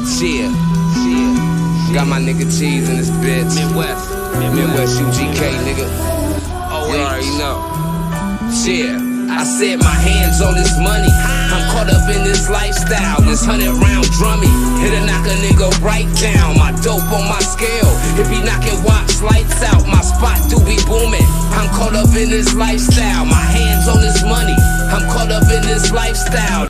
Cheer. Got my nigga Cheese in this bitch. Midwest UGK, nigga. You already know. Cheer. I said my hands on this money. I'm caught up in this lifestyle. This 100-round drummy. It'll knock a nigga right down. My dope on my scale. It be knocking watch lights out. My spot do be booming. I'm caught up in this lifestyle. My hands on this money. I'm caught up in this lifestyle.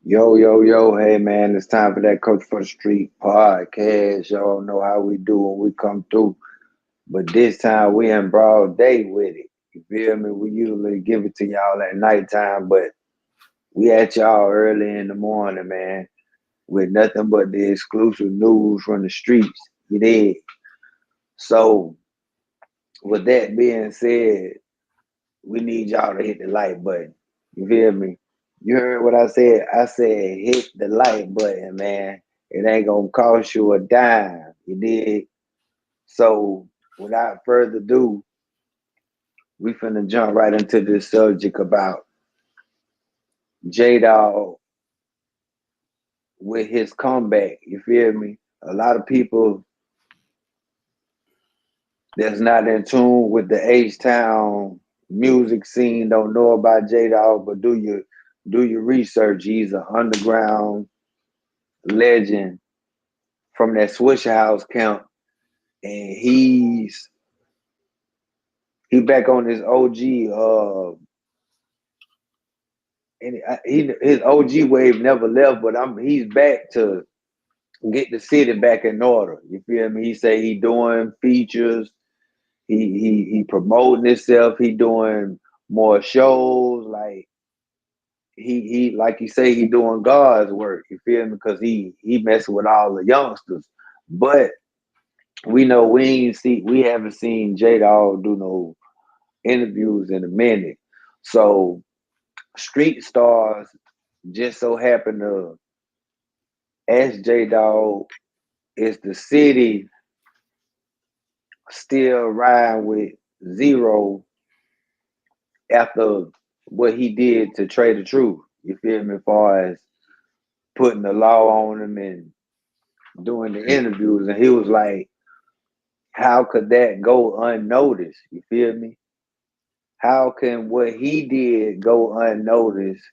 Yo, hey man, it's time for that Coach for the Street podcast. Y'all know how we do when we come through. But this time we in broad day with it. You feel me? We usually give it to y'all at nighttime, but we at y'all early in the morning, man, with nothing but the exclusive news from the streets. You dig? So with that being said, we need y'all to hit the like button. You feel me? You heard what I said? I said hit the like button, man. It ain't gonna cost you a dime. You dig? So without further ado, we finna jump right into this subject about Dawg with his comeback. You feel me? A lot of people that's not in tune with the H-Town music scene don't know about Dawg, but do your research. He's an underground legend from that Swisher House camp, and he back on his OG. And his OG wave never left, but he's back to get the city back in order. You feel me? He say he doing features, he promoting himself, he doing more shows, like he like you say, he doing God's work. You feel me? Because he messing with all the youngsters. But we know we haven't seen Dawg do no interviews in a minute. So Street Stars just so happen to ask Dawg, is the city still riding with Zero after what he did to Trae Tha Truth? You feel me? As far as putting the law on him and doing the interviews. And he was like, how could that go unnoticed? You feel me? How can what he did go unnoticed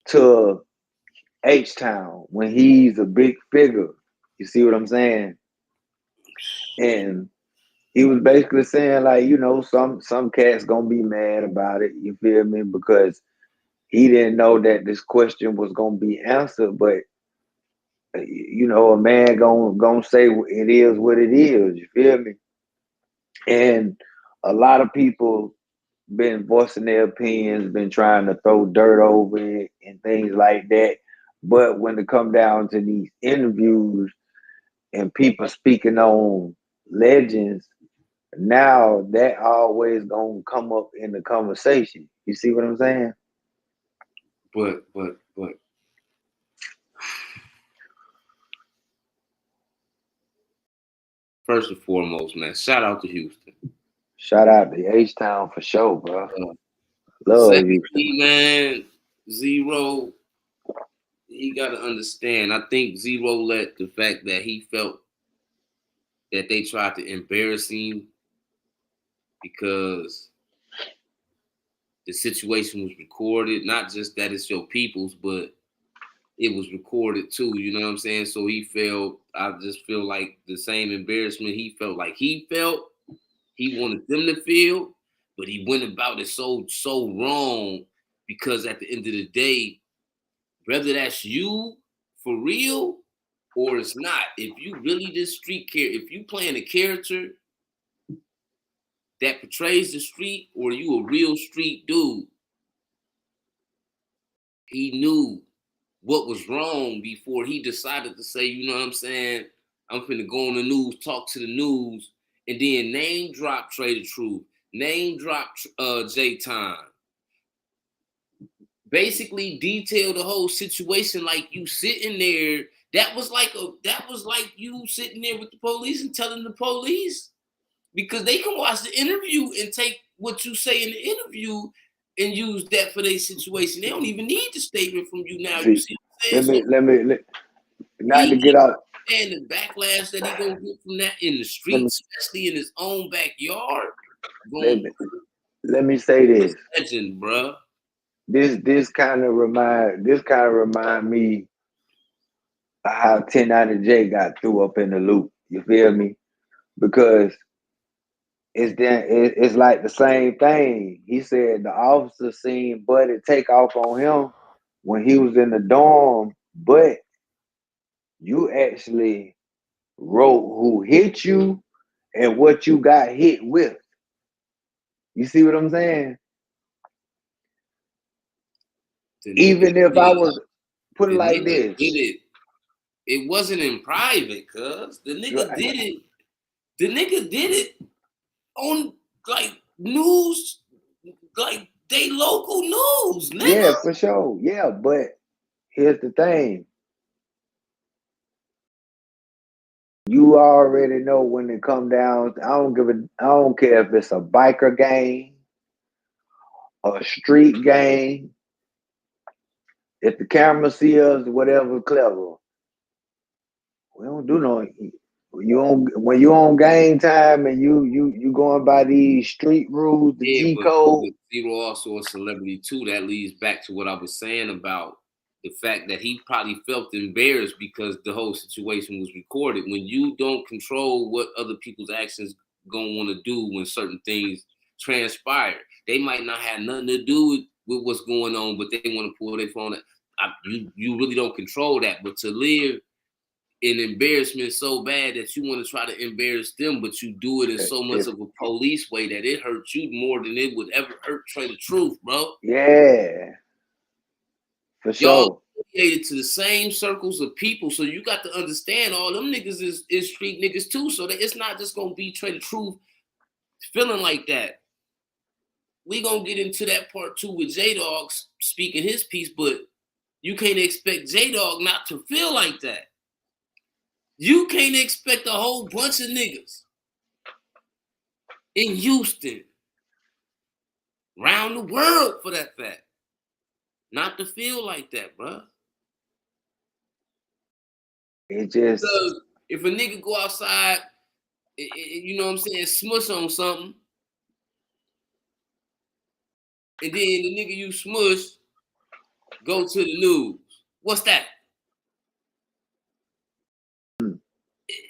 to H-Town when he's a big figure? You see what I'm saying? And he was basically saying, like, you know, some cats gonna be mad about it, you feel me? Because he didn't know that this question was gonna be answered, but you know, a man gonna say it is what it is, you feel me? And a lot of people been voicing their opinions, been trying to throw dirt over it and things like that. But when it come down to these interviews and people speaking on legends, now that always gonna come up in the conversation. You see what I'm saying? But first and foremost, man, shout out to Houston. Shout out to H-Town for sure, bro. Love Houston, man. Zero, he got to understand. I think Zero let the fact that he felt that they tried to embarrass him because the situation was recorded. Not just that it's your people's, but it was recorded too. You know what I'm saying? So I just feel like the same embarrassment he felt, he wanted them to feel, but he went about it so wrong, because at the end of the day, whether that's you for real or it's not, if you really this street if you playing a character that portrays the street, or you a real street dude, he knew what was wrong before he decided to say, you know what I'm saying, I'm finna go on the news, talk to the news, and then name drop Trae Tha Truth, name drop J-Time. Basically detail the whole situation like you sitting there. That was like you sitting there with the police and telling the police, because they can watch the interview and take what you say in the interview and use that for their situation. They don't even need the statement from you now. You see what not to get out. And the backlash that he gonna get from that in the streets, especially in his own backyard. Let me say this. Legend, bro. This kind of remind me of how 1090J got threw up in the loop. You feel me? Because it's like the same thing. He said the officer seen Buddy take off on him when he was in the dorm, but you actually wrote who hit you and what you got hit with. You see what I'm saying? Even if I was put it like this, it wasn't in private, cuz the nigga did it. The nigga did it on like news, like they local news, nigga. Yeah, for sure. Yeah, but here's the thing. You already know when it come down. I don't care if it's a biker gang, a street gang. If the camera see us, whatever, clever. We don't do no. When you on game time and you going by these street rules, the G code. Zero also a celebrity too. That leads back to what I was saying about the fact that he probably felt embarrassed because the whole situation was recorded. When you don't control what other people's actions gonna want to do when certain things transpire, they might not have nothing to do with what's going on, but they want to pull their phone. You really don't control that. But to live in embarrassment so bad that you want to try to embarrass them, but you do it in so much of a police way that it hurts you more than it would ever hurt Trae Tha Truth, bro. Yeah, for sure. Y'all affiliated to the same circles of people, so you got to understand all them niggas is street niggas too. So that it's not just gonna be Trae Tha Truth feeling like that. We gonna get into that part too with J-Dawg speaking his piece, but you can't expect J-Dawg not to feel like that. You can't expect a whole bunch of niggas in Houston, around the world for that fact, not to feel like that, bro. It just... Because if a nigga go outside, you know what I'm saying, smush on something, and then the nigga you smush go to the news. What's that?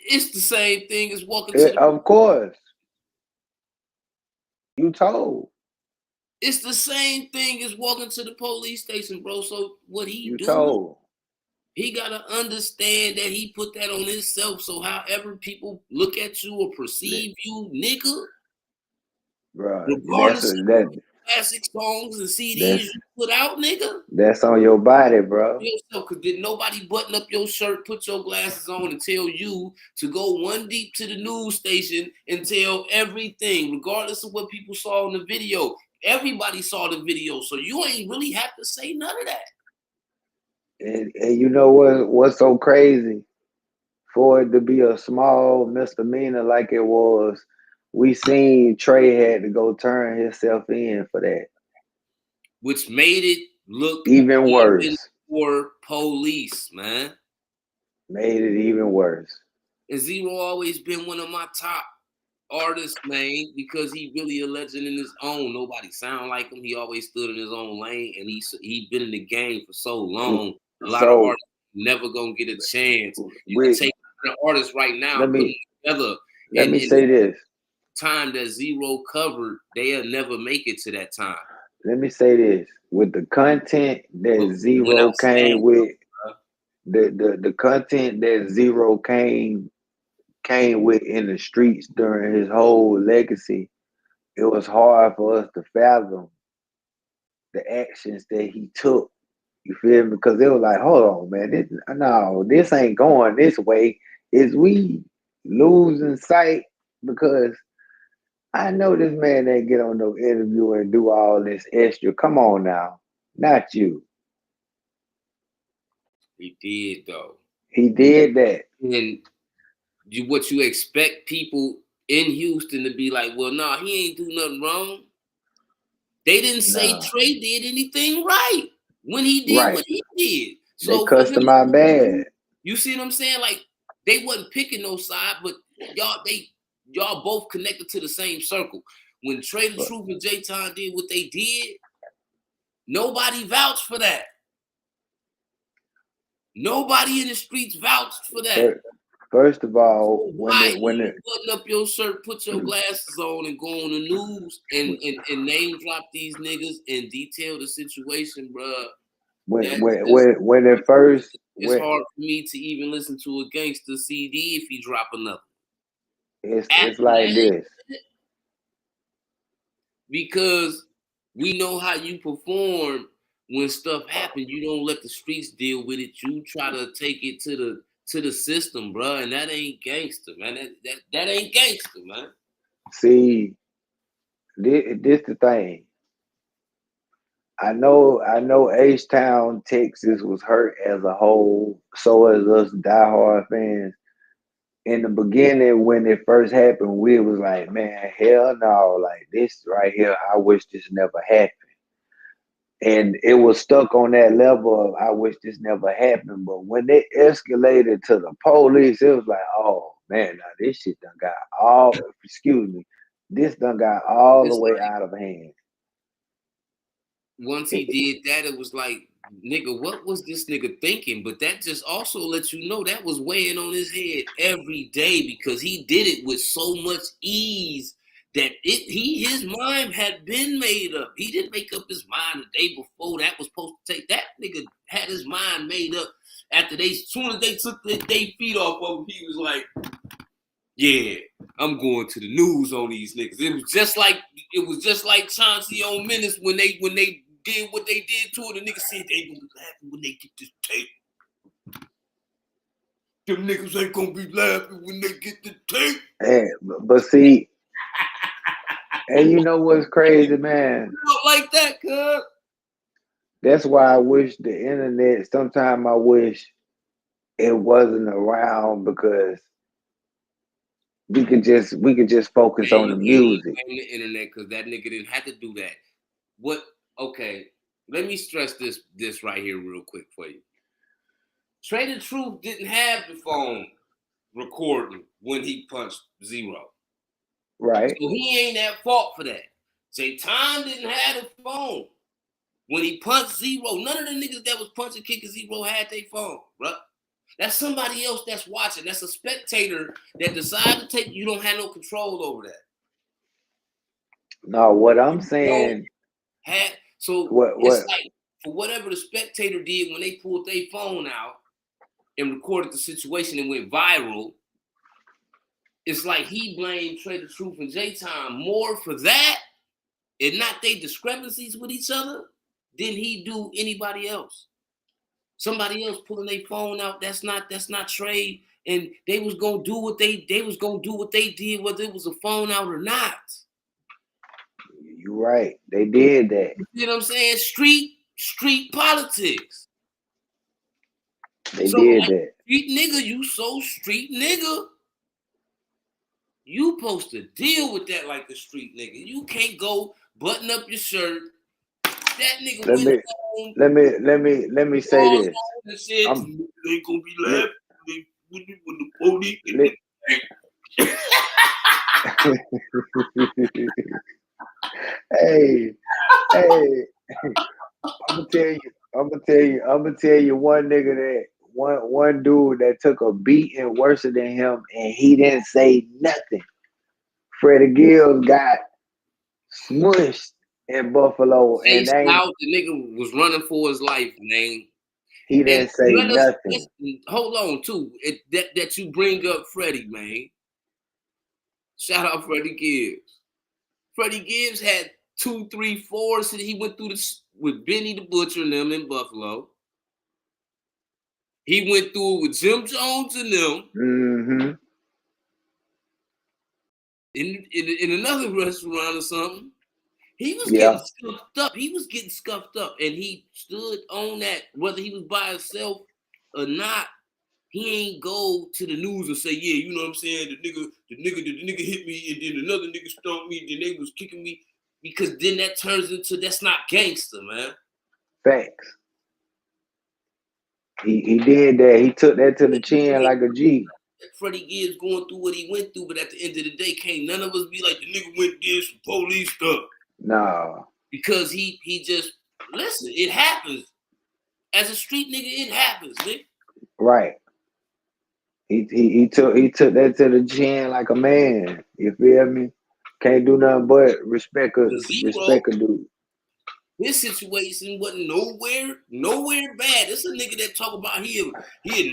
It's the same thing as walking to the... Of course. You told. It's the same thing as walking to the police station, bro. So what he do? Told. He gotta understand that he put that on himself. So however people look at you or perceive you, nigga, bro, regardless of the classic songs and CDs you put out, nigga, that's on your body, bro. Because did nobody button up your shirt, put your glasses on, and tell you to go one deep to the news station and tell everything, regardless of what people saw in the video. Everybody saw the video, so you ain't really have to say none of that. And you know what's so crazy? For it to be a small misdemeanor like it was, we seen Trae had to go turn himself in for that. Which made it look even worse. For police, man. Made it even worse. And Zero always been one of my top artist, man, because he really a legend in his own. Nobody sound like him. He always stood in his own lane, and he been in the game for so long. A lot of artists never gonna get a chance. You can take an artist right now, put them together. Let me say this: time that Zero covered, they'll never make it to that time. Let me say this: with the content that Zero came with, the content that Zero came with in the streets during his whole legacy, it was hard for us to fathom the actions that he took. You feel me? Because it was like, hold on, man, this ain't going this way. Is we losing sight? Because I know this man ain't get on no interview and do all this extra. Come on now, not you. He did though. He did that. And what you expect people in Houston to be like, well, nah, he ain't do nothing wrong. They didn't say Trae did anything right when he did what he did. They cussed him out bad. You see what I'm saying? Like, they wasn't picking no side, but y'all both connected to the same circle. When Trae Tha Truth and J-Time did what they did, nobody vouched for that. Nobody in the streets vouched for that. First of all, so when you button up your shirt, put your glasses on, and go on the news and name drop these niggas and detail the situation, bruh. It's hard for me to even listen to a Gangster CD if he drop another. It's like this. Because we know how you perform when stuff happens. You don't let the streets deal with it. You try to take it to the system, bro, and that ain't gangster, man. That ain't gangster, man. See, this the thing. I know H-Town, Texas was hurt as a whole. So as us diehard fans. In the beginning, when it first happened, we was like, man, hell no, like this right here, I wish this never happened. And it was stuck on that level of I wish this never happened. But when they escalated to the police, it was like, oh man, now this shit done got this done got all the way out of hand. Once he did that, it was like, nigga, what was this nigga thinking? But that just also lets you know that was weighing on his head every day, because he did it with so much ease that his mind had been made up. He didn't make up his mind the day before that was supposed to take. That nigga had his mind made up after as soon as they took their feet off of him. He was like, yeah, I'm going to the news on these niggas. It was just like Chauncey on Menace when they did what they did to it. The niggas said they gonna be laughing when they get this tape. Them niggas ain't gonna be laughing when they get the tape. Hey, but see, and you know what's crazy, man? Not like that, cuz. That's why I wish the internet. Sometimes I wish it wasn't around, because we could just focus on the music. On the internet, because that nigga didn't have to do that. What? Okay, let me stress this right here real quick for you. Trae Tha Truth didn't have the phone recording when he punched Zero. Right. So he ain't at fault for that. J-Time didn't have the phone when he punched Zero. None of the niggas that was punching, kicking Zero had their phone, bro. That's somebody else that's watching. That's a spectator that decided to take. You don't have no control over that. No, what I'm saying. It's like, for whatever the spectator did when they pulled their phone out and recorded the situation and went viral, it's like he blamed Trae Tha Truth and J-Time more for that and not their discrepancies with each other than he do anybody else. Somebody else pulling their phone out, that's not Trae, and they was gonna do what they did, whether it was a phone out or not. You're right. They did that. You know what I'm saying? Street politics. They did that. Street nigga, you so street nigga. You supposed to deal with that like a street nigga. You can't go button up your shirt. That nigga let me say this. They gonna be laughing when the police get Hey, I'm gonna tell you one nigga that one dude that took a beating worse than him and he didn't say nothing. Freddie Gibbs got smushed in Buffalo, and the nigga was running for his life, man. He didn't say nothing. Hold on, too. That you bring up Freddie, man. Shout out Freddie Gibbs. Freddie Gibbs had 2, 3, 4. So he went through this with Benny the Butcher and them in Buffalo. He went through it with Jim Jones and them. Mm-hmm. In another restaurant or something. He was getting scuffed up. He was getting scuffed up, and he stood on that. Whether he was by himself or not, he ain't go to the news and say, "Yeah, you know what I'm saying? The nigga hit me, and then another nigga stomped me. Then they was kicking me." Because then that turns into that's not gangster, man. Facts. He did that. He took that to the chin like a G. Freddie Gibbs going through what he went through, but at the end of the day, can't none of us be like the nigga went this police stuff. No. Because he just listen, it happens. As a street nigga, it happens, nigga. Right. He took that to the chin like a man. You feel me? Can't do nothing but respect a dude. This situation wasn't nowhere bad. This a nigga that talk about he'll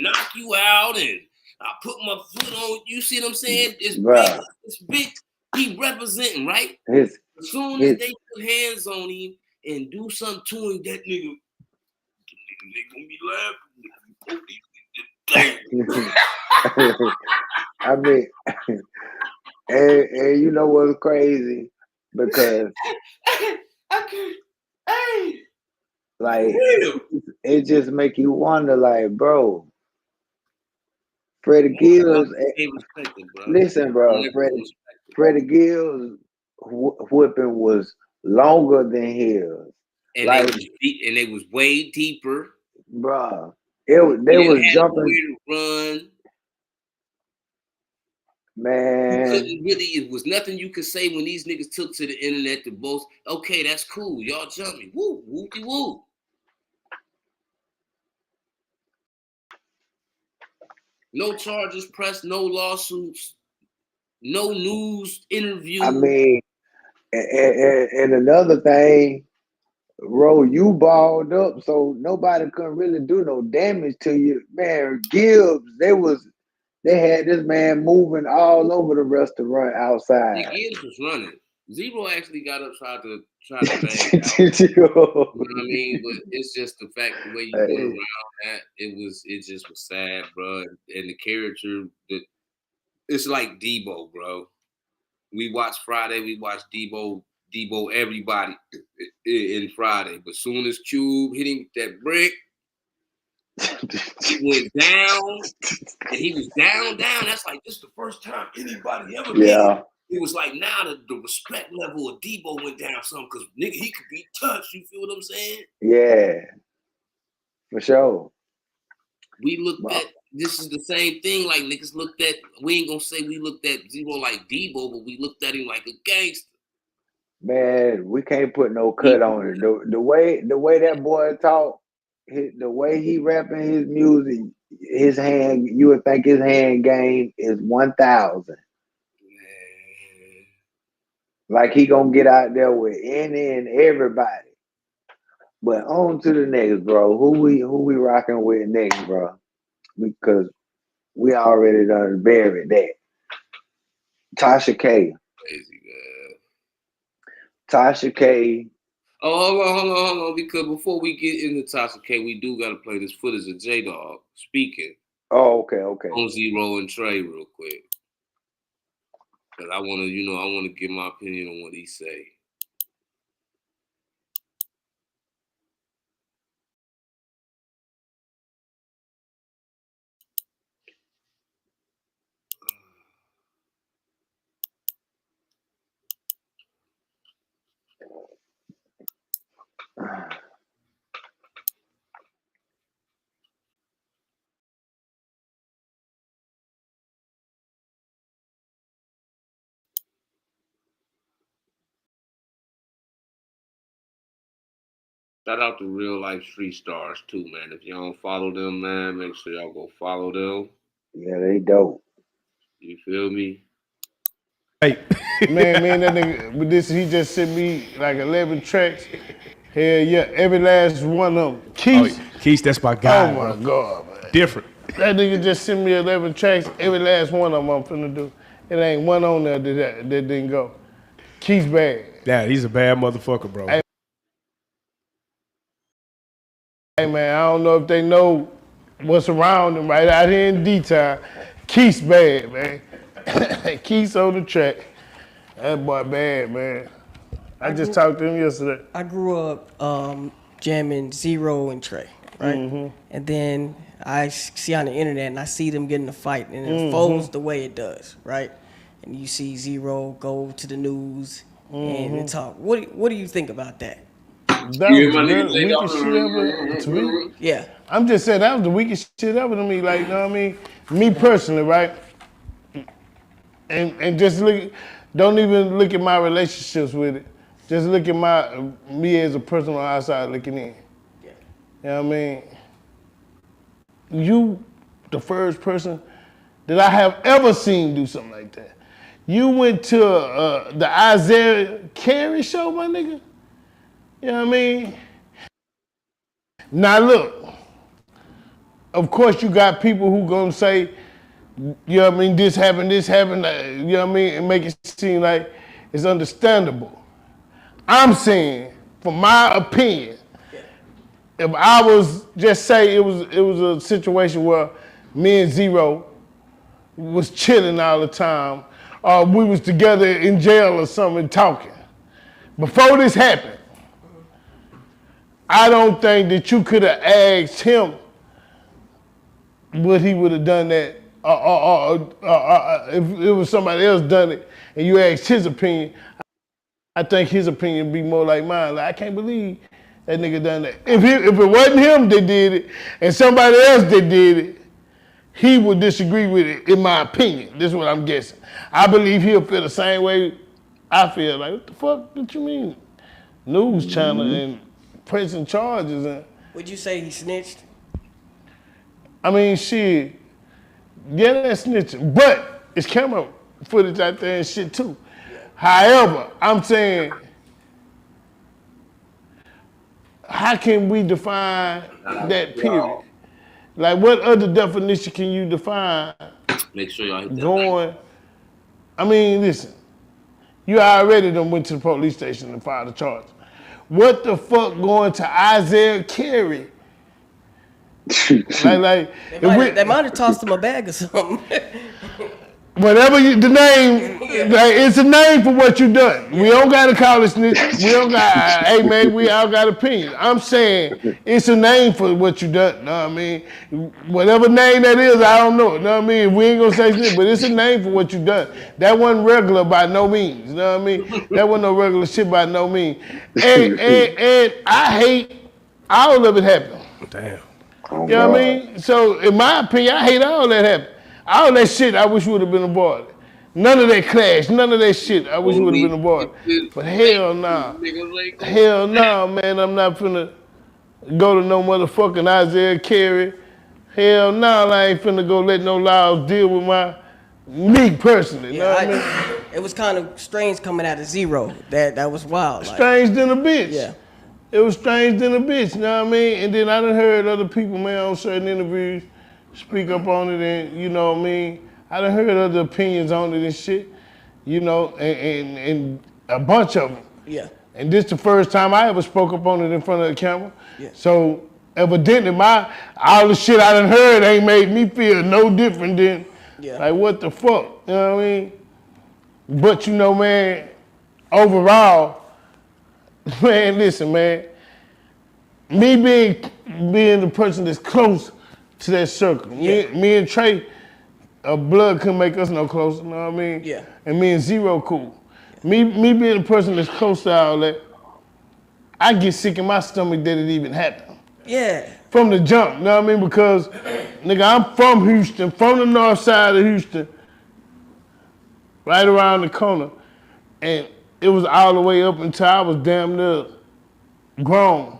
knock you out and I put my foot on. You see what I'm saying? It's big. It's big. He representing, right? As soon as they put hands on him and do something to him, that nigga gonna be laughing. I mean, and you know what's crazy? Because like it just make you wonder, like, bro, Freddie Gibbs. Listen, bro, Freddie Gibbs whipping was longer than his. And like, it was way deeper, bro. They was jumping. Run. Man, it was nothing you could say when these niggas took to the internet to boast. Okay, that's cool. Y'all jumping. Woo, whoopty woo. No charges pressed, no lawsuits, no news interview. I mean, and another thing, Ro, you balled up, so nobody couldn't really do no damage to you. Man, Gibbs, they had this man moving all over the restaurant outside. Yeah, Gibbs was running. Zero actually got up, tried to bang out. You know what I mean? But it's just the fact the way you went around that, it just was sad, bro. And the character that it's like Debo, bro. We watched Friday, we watched Debo everybody in Friday. But soon as Cube hit him with that brick, he went down, and he was down. That's like this is the first time anybody ever did it. It was like now the respect level of Debo went down some because nigga he could be touched. You feel what I'm saying? Yeah, for sure. We looked at this is the same thing. Like niggas looked at. We ain't gonna say we looked at Zero like Debo, but we looked at him like a gangster. Man, we can't put no cut on it. The way that boy talk, the way he rapping his music, his hand, you would think his hand game is 1,000. Like he gonna get out there with any and everybody. But on to the next, bro. Who we rocking with next, bro? Because we already done buried that. Tasha K. Crazy, man. Tasha K. Oh, hold on. Because before we get into Tasha K, we do gotta play this footage of Dawg speaking. Oh, okay. On Zero and Trae real quick. Cause I wanna give my opinion on what he say. Shout out to real life street stars too, man. If y'all don't follow them, man, make sure y'all go follow them. Yeah, they dope. You feel me? Hey, man, that nigga with this, he just sent me like 11 tracks. Hell yeah, every last one of them. Keith, that's my guy. Oh my God, man. Different. That nigga just sent me 11 tracks. Every last one of them I'm finna do. It ain't one on there that didn't go. Keith's bad. Yeah, he's a bad motherfucker, bro. Hey man, I don't know if they know what's around him right out here in D-Town. Keith's bad, man. Keith's on the track. That boy bad, man. I just talked to him yesterday. I grew up jamming Zero and Trae, right? Mm-hmm. And then I see on the internet and I see them getting a fight and it folds the way it does, right? And you see Zero go to the news and talk. What do you think about that? That You was hear my the nigga say weakest shit ever to me. Yeah. I'm just saying that was the weakest shit ever to me. Like, you know what I mean? Me personally, right? And just look, don't even look at my relationships with it. Just look at me as a person on the outside looking in. Yeah. You know what I mean? You, the first person that I have ever seen do something like that. You went to the Isaiah Carey show, my nigga? You know what I mean? Now look, of course you got people who gonna say, you know what I mean, this happened, you know what I mean, and make it seem like it's understandable. I'm saying, from my opinion, if I was just say it was a situation where me and Zero was chilling all the time, or we was together in jail or something talking. Before this happened, I don't think that you could have asked him what he would have done that, or if it was somebody else done it and you asked his opinion, I think his opinion would be more like mine. Like, I can't believe that nigga done that. If it wasn't him that did it and somebody else that did it, he would disagree with it, in my opinion. This is what I'm guessing. I believe he'll feel the same way I feel. Like, what the fuck did you mean? News channel and pressing charges. And Would you say he snitched? I mean, shit, yeah, that's snitching. But it's camera footage out there and shit too. However, I'm saying, how can we define that period? Like, what other definition can you define? Make sure y'all hit that Going, I mean, listen, you already done went to the police station and filed a charge. What the fuck going to Isaiah Carey? like They might have tossed him a bag or something. whatever the name, like, it's a name for what you done. We don't gotta call it snitching. We don't got, hey man, we all got opinions. I'm saying it's a name for what you done. Know what I mean? Whatever name that is, I don't know. Know what I mean? We ain't gonna say shit, but it's a name for what you done. That wasn't regular by no means. Know what I mean? That wasn't no regular shit by no means. And I hate all of it happened. Damn. Oh, You know what I God. mean? So in my opinion, I hate all that happened. All that shit I wish would have been aborted. None of that clash, none of that shit I wish would have been aborted. But hell nah. Hell nah, man. I'm not finna go to no motherfucking Isaiah Carey. Hell nah, I ain't finna go let no laws deal with me personally. You know what I mean? It was kind of strange coming out of Zero. That was wild. Like, Strange than a bitch. yeah. It was strange than a bitch, you know what I mean? And then I done heard other people, man, on certain interviews speak up on it, and you know what I mean? I done heard other opinions on it and shit, you know, and a bunch of them. Yeah. And this the first time I ever spoke up on it in front of the camera. Yeah. So evidently all the shit I done heard ain't made me feel no different than, like, what the fuck, you know what I mean? But you know, man, overall, man, listen, man. Me being the person that's close to that circle. Me and Trae, blood couldn't make us no closer, you know what I mean? Yeah. And me and Zero cool. Me being the person that's close to all that, I get sick in my stomach that it even happened. Yeah. From the jump, you know what I mean? Because, nigga, I'm from Houston, from the north side of Houston, right around the corner. And it was all the way up until I was damn near grown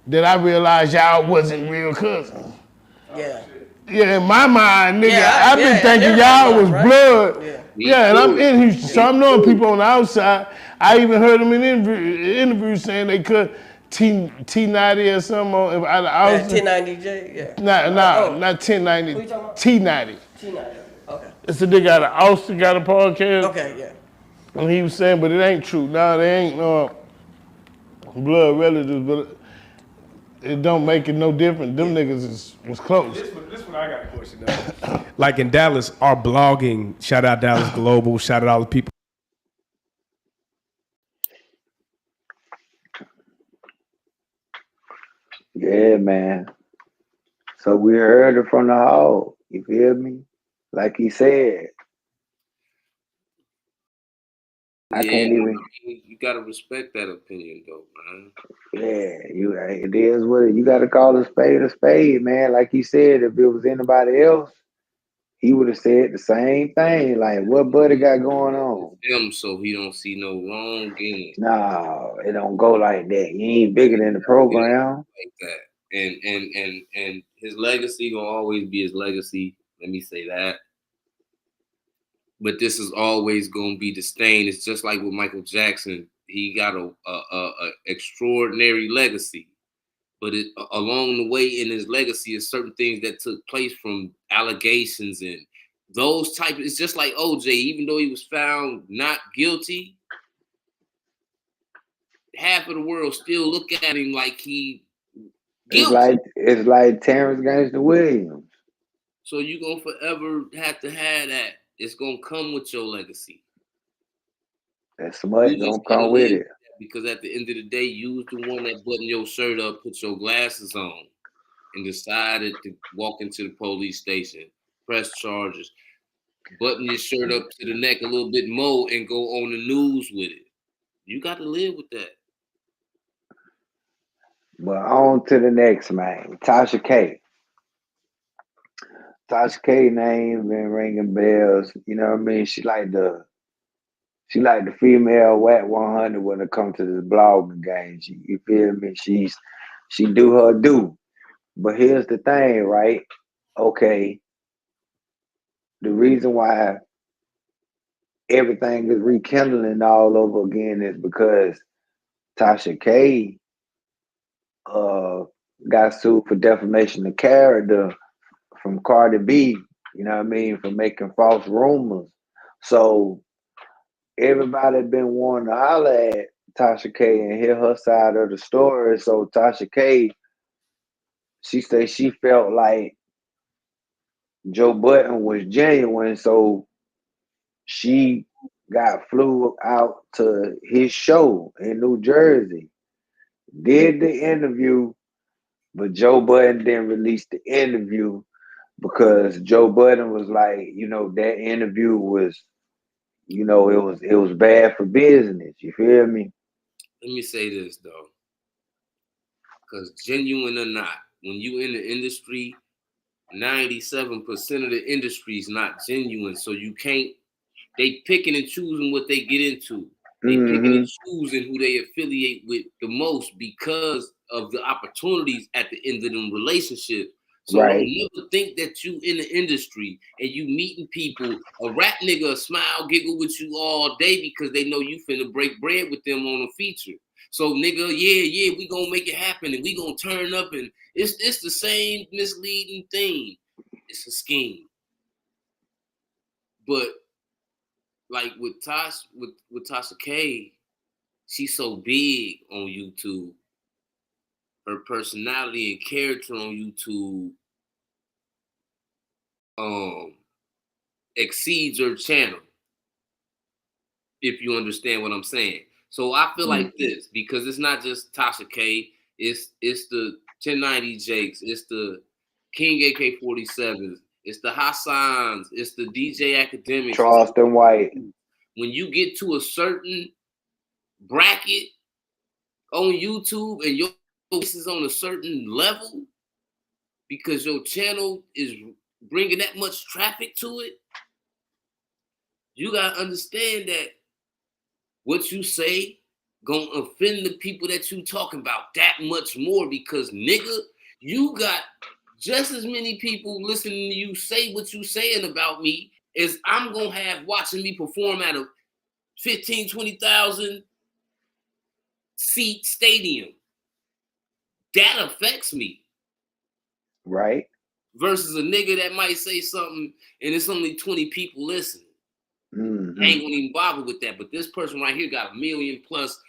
that I realized y'all wasn't real cousins. Yeah. Yeah, in my mind, nigga, Yeah, I've been thinking y'all was right? blood. Yeah. Yeah, and I'm in Houston, so I'm knowing people on the outside. I even heard them in interviews saying they cut T90 or something out of Austin. 1090J, yeah. Not 1090, Who you talking about? T90. T90. Okay. It's a nigga out of Austin, got a podcast. Okay, yeah. And he was saying, but it ain't true. Nah, they ain't no blood relatives, but it don't make it no different. Them niggas was close. This one I got a question though. Like in Dallas, our blogging, shout out Dallas Global, shout out all the people. Yeah, man. So we heard it from the hall. You feel me? Like he said, I can't even. You gotta respect that opinion, though, man. Yeah, it is what you got to call a spade, man. Like he said, if it was anybody else, he would have said the same thing. Like, what Buddy got going on? Him, so he don't see no wrong in it. No, it don't go like that. He ain't bigger than the program. Like that. And his legacy gonna always be his legacy. Let me say that. But this is always gonna be the stain. It's just like with Michael Jackson. He got a extraordinary legacy. But along the way in his legacy is certain things that took place from allegations and those type. It's just like OJ, even though he was found not guilty, half of the world still look at him like he guilty. It's like Terrence Gangster Williams. So you're gonna forever have to have that. It's gonna come with your legacy. That smut gonna come with it. Because at the end of the day, you was the one that buttoned your shirt up, put your glasses on, and decided to walk into the police station, press charges, button your shirt up to the neck a little bit more, and go on the news with it. You got to live with that. But on to the next, man. Tasha K. Tasha K name been ringing bells. You know what I mean? She like the female WAC 100 when it comes to this blogging game. You feel me? She do her do. But here's the thing, right? Okay. The reason why everything is rekindling all over again is because Tasha K got sued for defamation of character from Cardi B, you know what I mean, for making false rumors. So everybody been wanting to holler at Tasha K and hear her side of the story. So Tasha K, she said she felt like Joe Budden was genuine, so she flew out to his show in New Jersey, did the interview, but Joe Budden didn't release the interview because Joe Budden was like, that interview was, it was bad for business. You feel me? Let me say this though, because genuine or not, when you in the industry, 97% of the industry is not genuine. So you can't. They picking and choosing what they get into. They picking and choosing who they affiliate with the most because of the opportunities at the end of them relationships. So don't never think that you in the industry and you meeting people, a rap nigga smile, giggle with you all day because they know you finna break bread with them on a feature. So nigga, yeah, we gonna make it happen and we gonna turn up and it's the same misleading thing. It's a scheme. But like with Tasha K, she's so big on YouTube. Her personality and character on YouTube exceeds her channel. If you understand what I'm saying. So I feel like this, because it's not just Tasha K, it's the 1090 Jakes, it's the King AK-47s, it's the Hassans, it's the DJ Academics, Charleston White. When you get to a certain bracket on YouTube and your voice is on a certain level because your channel is bringing that much traffic to it, you gotta understand that what you say gonna offend the people that you talking about that much more because nigga, you got just as many people listening to you say what you saying about me as I'm gonna have watching me perform at a 15, 20,000 seat stadium. That affects me. Right. Versus a nigga that might say something and it's only 20 people listening. I ain't gonna even bother with that. But this person right here got 1 million plus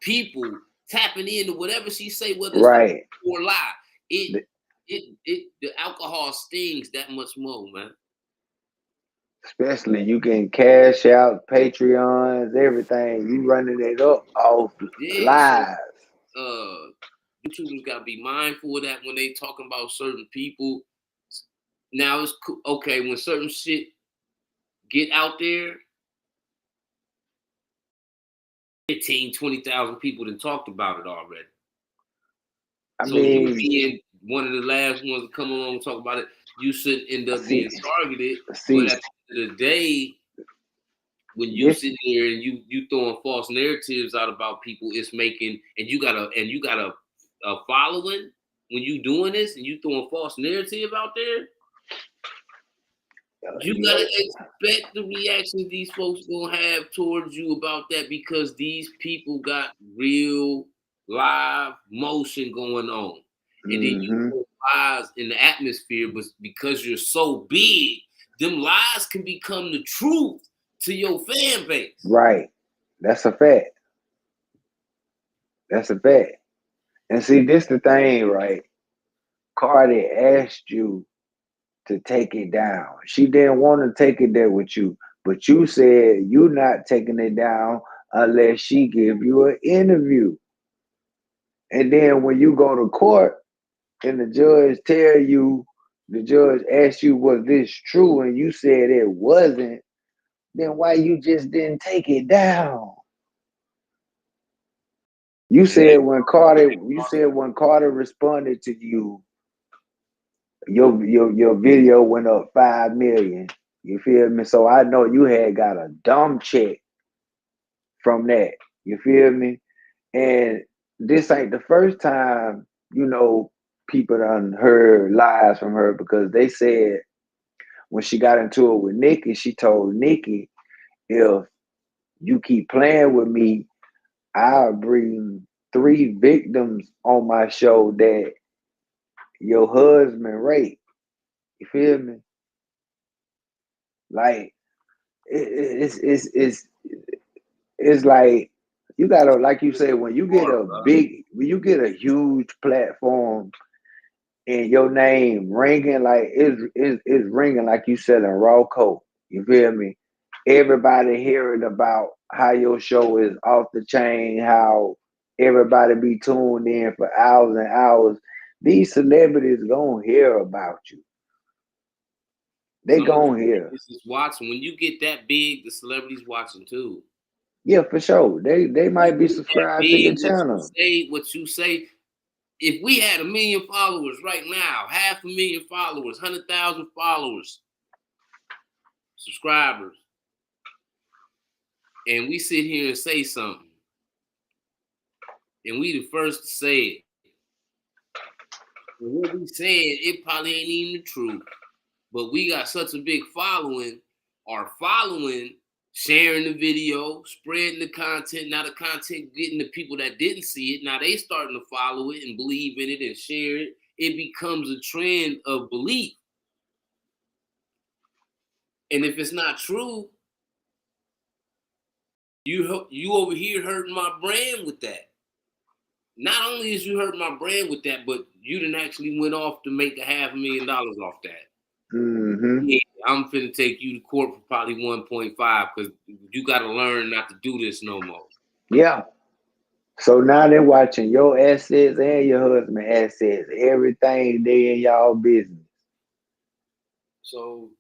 people tapping into whatever she say, whether it's or lie. The alcohol stings that much more, man. Especially you can cash out, Patreons, everything. You running it up off live. So, YouTubers gotta be mindful of that when they talking about certain people. Now it's okay when certain shit get out there. 15, 20,000 people that talked about it already. I So mean, you being one of the last ones to come along and talk about it, you should end up being targeted. But at the end of the day, when you sit here and you throwing false narratives out about people, it's making and you got a following when you doing this and you throwing false narrative out there. You gotta expect the reactions these folks gonna have towards you about that because these people got real live motion going on. And then you put lies in the atmosphere, but because you're so big, them lies can become the truth to your fan base. Right. That's a fact. That's a fact. And see, this the thing, right? Cardi asked you to take it down. She didn't want to take it there with you, but you said you're not taking it down unless she give you an interview. And then when you go to court and the judge asks you, was this true? And you said it wasn't, then why you just didn't take it down? You said when Carter responded to you, your video went up 5 million. You feel me? So I know you had got a dumb check from that. You feel me? And this ain't the first time, people done heard lies from her because they said when she got into it with Nikki, she told Nikki, if you keep playing with me, I'll bring 3 victims on my show that your husband raped. You feel me? Like it's like you gotta, like you say, when you get a huge platform and your name ringing, like it's ringing, like you said, in raw coat. You feel me? Everybody hearing about how your show is off the chain, how everybody be tuned in for hours and hours. These celebrities gonna hear about you. They gonna hear. This is watching. When you get that big, the celebrities watching too. Yeah, for sure. They might be subscribed to your channel. What you say. If we had 1 million followers right now, 500,000 followers, 100,000 followers, subscribers, and we sit here and say something, and we the first to say it, and what we saying, it probably ain't even the truth. But we got such a big following, sharing the video, spreading the content. Now the content getting the people that didn't see it. Now they starting to follow it and believe in it and share it. It becomes a trend of belief. And if it's not true, you over here hurting my brand with that. Not only is you hurting my brand with that, but you done actually went off to make $500,000 off that. Mm-hmm. Yeah, I'm finna take you to court for probably 1.5 because you got to learn not to do this no more. Yeah. So now they're watching your assets and your husband's assets. Everything they in y'all business. So,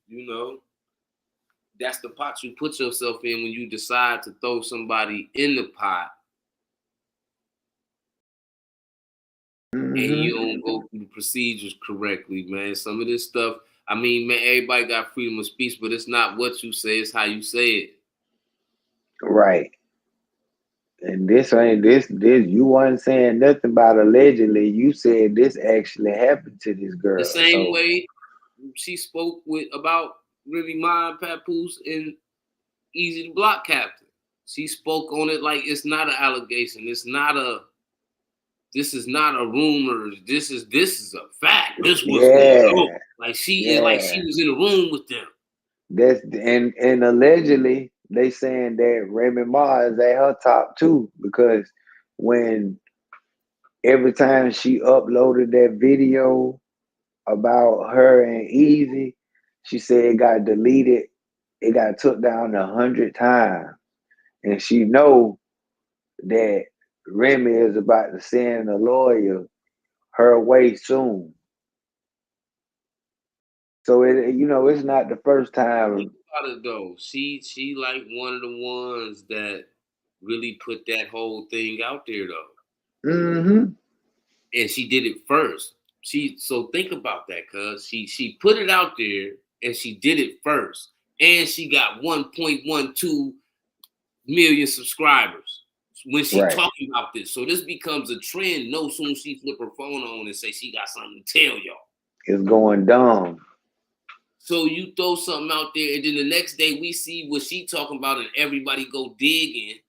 that's the pot you put yourself in when you decide to throw somebody in the pot. Mm-hmm. And you don't go through the procedures correctly, man. Some of this stuff, I mean, man, everybody got freedom of speech, but it's not what you say, it's how you say it. Right. And this you weren't saying nothing about allegedly. You said this actually happened to this girl. The same way she spoke about Remy Ma, Papoose, and Easy the Block Captain. She spoke on it like it's not an allegation. This is not a rumor. This is a fact. This was going on. Like she was in a room with them. That's and allegedly they saying that Remy Ma is at her top too, because when every time she uploaded that video about her and Easy, she said it got deleted. It got took down 100 times, and she know that Remy is about to send a lawyer her way soon. So it's not the first time. Though she like one of the ones that really put that whole thing out there though. Mm-hmm. And she did it first. So think about that, cuz she put it out there and she did it first. And she got 1.12 million subscribers when she talking about this. So this becomes a trend. No soon she flip her phone on and say she got something to tell y'all. It's going dumb. So you throw something out there, and then the next day we see what she talking about, and everybody go digging.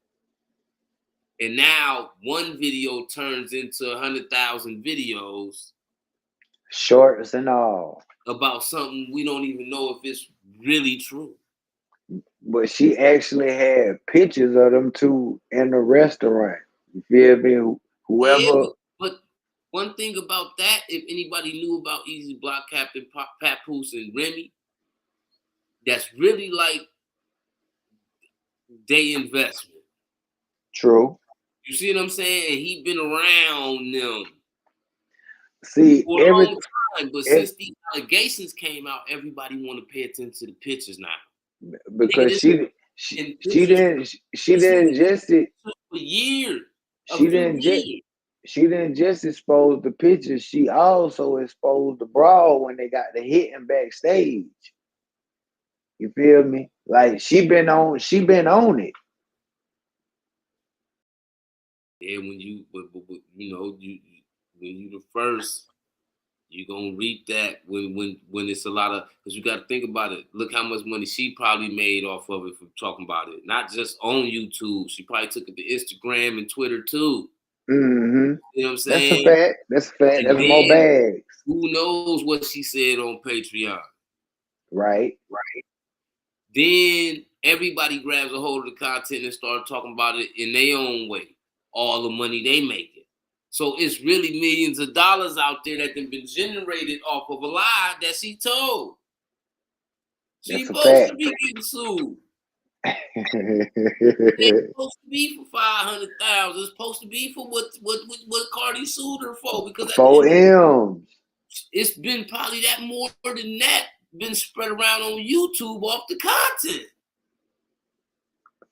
And now one video turns into 100,000 videos, shorts and all, about something we don't even know if it's really true. But she actually had pictures of them two in the restaurant. You feel me? Whoever. Yeah, but one thing about that, if anybody knew about Easy Block Captain, Papoose, and Remy, that's really like they investment. True. You see what I'm saying? And he been around them for a long time, but since these allegations came out, everybody want to pay attention to the pictures now. Because she didn't just it for years. She didn't just expose the pictures. She also exposed the brawl when they got the hitting backstage. You feel me? Like she been on it. Yeah, when you the first, you gonna reap that when it's a lot of, because you got to think about it. Look how much money she probably made off of it from talking about it. Not just on YouTube. She probably took it to Instagram and Twitter too. Mm-hmm. You know what I'm saying? That's a fact. And that's more bags. Who knows what she said on Patreon? Right. Then everybody grabs a hold of the content and start talking about it in their own way. All the money they making. So it's really millions of dollars out there that have been generated off of a lie that she told. She's supposed to be getting sued. It's supposed to be for 500,000. It's supposed to be for what Cardi sued her for, because 4 M's. It's been probably that more than that been spread around on YouTube off the content.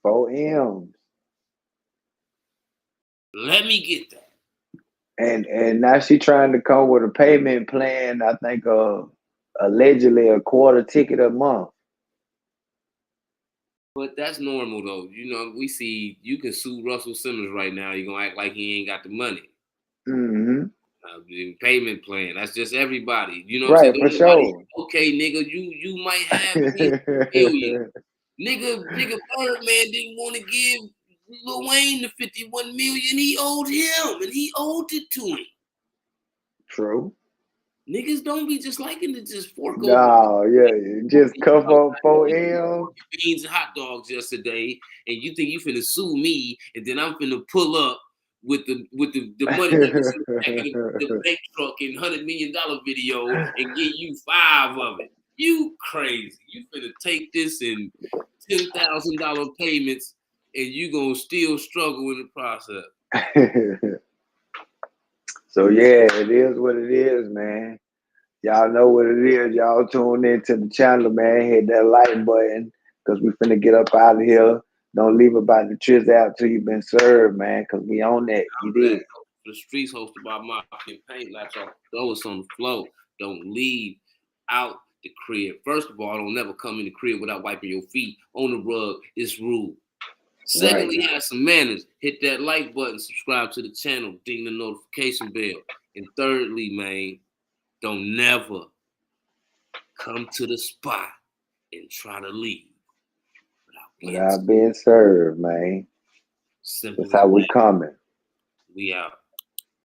4 M's. Let me get that. And now she trying to come with a payment plan. I think allegedly a quarter ticket a month. But that's normal though. You know, we see you can sue Russell Simmons right now. You're gonna act like he ain't got the money. Mm-hmm. Payment plan. That's just everybody. You know what I'm saying? For sure. Okay, nigga, you might have $1 million. Nigga Birdman didn't want to give Lil Wayne the $51 million. He owed him, and he owed it to him. True. Niggas don't be just liking to just fork over. No, yeah, just cuff up 4 M's. Beans and hot dogs yesterday, and you think you finna sue me, and then I'm finna pull up with the money that was in the bank truck and $100 million video and give you 5 of it. You crazy. You finna take this in $10,000 payments, and you gonna still struggle in the process. So yeah, it is what it is, man. Y'all know what it is. Y'all tune into the channel, man. Hit that like button, because we finna get up out of here. Don't leave about the triz out till you've been served, man, because we on that. You did. The streets hosted by Mafia Paint. Let y'all throw us on the floor. Don't leave out the crib. First of all, don't never come in the crib without wiping your feet on the rug. It's rude. Secondly, have some manners. Hit that like button, subscribe to the channel, ding the notification bell. And thirdly, man, don't never come to the spot and try to leave without being served, man. Simple. That's how we coming. We out.